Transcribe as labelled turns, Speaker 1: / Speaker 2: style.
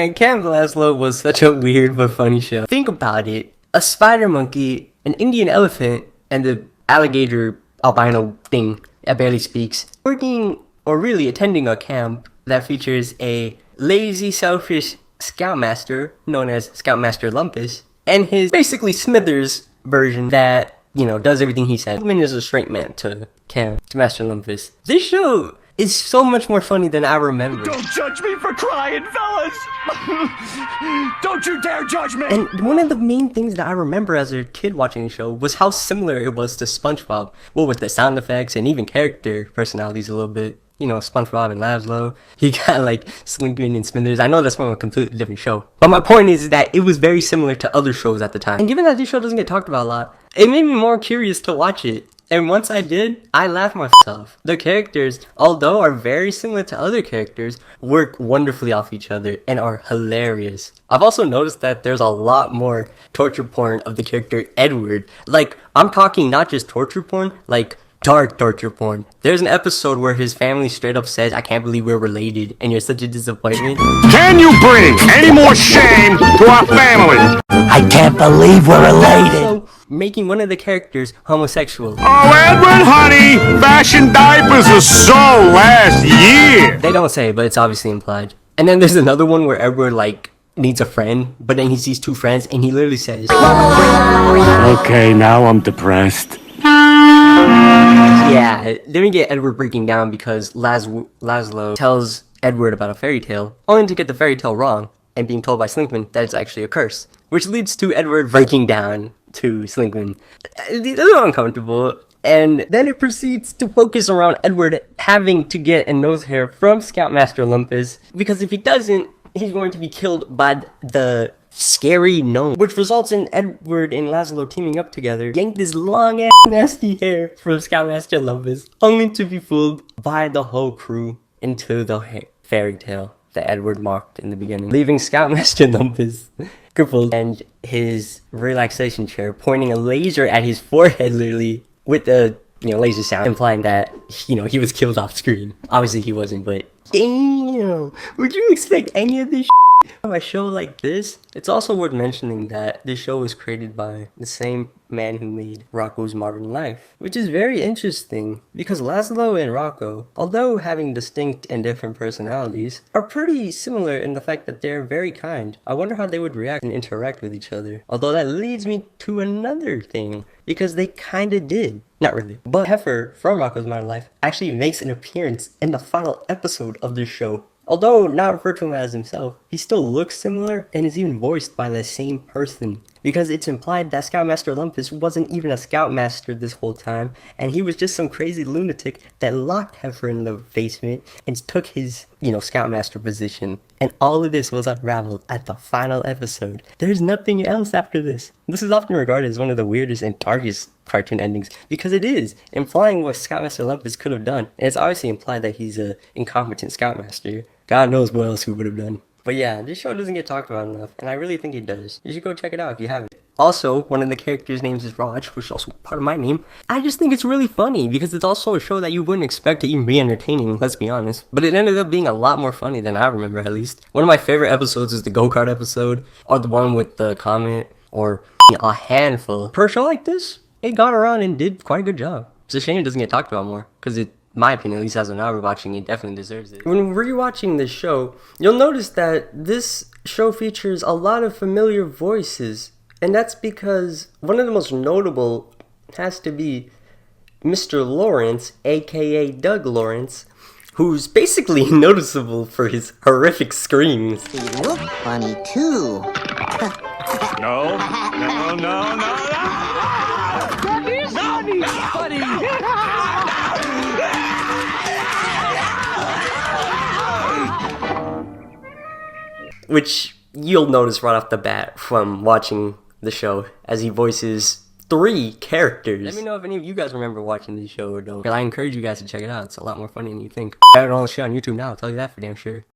Speaker 1: And Camp Laslo was such a weird but funny show. Think about it. A spider monkey, an Indian elephant, and the alligator albino thing that barely speaks, working or really attending a camp that features a lazy, selfish scoutmaster known as Scoutmaster Lumpus, and his basically Smithers version that, you know, does everything he said. Lumpus is a straight man to Master Lumpus. This show is so much more funny than I remember.
Speaker 2: Don't judge me for crying, fellas! Don't you dare judge me!
Speaker 1: And one of the main things that I remember as a kid watching the show was how similar it was to Spongebob. Well, with the sound effects and even character personalities a little bit. You know, Spongebob and Lazlo. He got like Slinky and Smithers. I know that's from a completely different show. But my point is that it was very similar to other shows at the time. And given that this show doesn't get talked about a lot, it made me more curious to watch it. And once I did, I laughed myself. The characters, although are very similar to other characters, work wonderfully off each other and are hilarious. I've also noticed that there's a lot more torture porn of the character Edward. Like, I'm talking not just torture porn, like dark torture porn. There's an episode where his family straight up says, "I can't believe we're related and you're such a disappointment."
Speaker 3: Can you bring any more shame to our family?
Speaker 4: I can't believe we're related.
Speaker 1: Also, making one of the characters homosexual.
Speaker 3: Oh, Edward, honey, fashion diapers are so last year.
Speaker 1: They don't say, but it's obviously implied. And then there's another one where Edward, like, needs a friend, but then he sees two friends and he literally says,
Speaker 3: Okay, now I'm depressed.
Speaker 1: yeah, then we get Edward breaking down because Lazlo tells Edward about a fairy tale, only to get the fairy tale wrong and being told by Slinkman that it's actually a curse, which leads to Edward breaking down to Slinkman. It's a little uncomfortable, and then it proceeds to focus around Edward having to get a nose hair from Scoutmaster Lumpus, because if he doesn't, he's going to be killed by the scary gnome, which results in Edward and Lazlo teaming up together, yank this long ass nasty hair from Scoutmaster Lumpus, only to be fooled by the whole crew into the fairy tale that Edward mocked in the beginning, leaving Scoutmaster Lumpus crippled and his relaxation chair pointing a laser at his forehead, literally, with a laser sound, implying that he was killed off screen. Obviously he wasn't, but damn, would you expect any of this from a show like this? It's also worth mentioning that this show was created by the same man who made Rocko's Modern Life, which is very interesting because Lazlo and Rocko, although having distinct and different personalities, are pretty similar in the fact that they're very kind. I wonder how they would react and interact with each other. Although that leads me to another thing, because they kinda did. Not really. But Heifer from Rocko's Modern Life actually makes an appearance in the final episode of this show. Although not referred to him as himself, he still looks similar and is even voiced by the same person. Because it's implied that Scoutmaster Lumpus wasn't even a Scoutmaster this whole time, and he was just some crazy lunatic that locked Heifer in the basement and took his, Scoutmaster position. And all of this was unraveled at the final episode. There's nothing else after this. This is often regarded as one of the weirdest and darkest cartoon endings, because it is, implying what Scoutmaster Lumpus could have done. And it's obviously implied that he's an incompetent Scoutmaster. God knows what else he would have done. But yeah, this show doesn't get talked about enough, and I really think it does. You should go check it out if you haven't. Also, one of the characters' names is Raj, which is also part of my name. I just think it's really funny, because it's also a show that you wouldn't expect to even be entertaining, let's be honest. But it ended up being a lot more funny than I remember, at least. One of my favorite episodes is the go-kart episode, or the one with the comet, or a handful. Per show like this, it got around and did quite a good job. It's a shame it doesn't get talked about more, because it, my opinion, at least as an hour watching, it definitely deserves it. When rewatching this show, you'll notice that this show features a lot of familiar voices, and that's because one of the most notable has to be Mr. Lawrence, aka Doug Lawrence, who's basically noticeable for his horrific screams.
Speaker 4: You look funny too.
Speaker 3: No.
Speaker 2: That is funny!
Speaker 1: Which you'll notice right off the bat from watching the show, as he voices 3 characters. Let me know if any of you guys remember watching this show or don't, because I encourage you guys to check it out. It's a lot more funny than you think. I have it on the show on YouTube now, I'll tell you that for damn sure.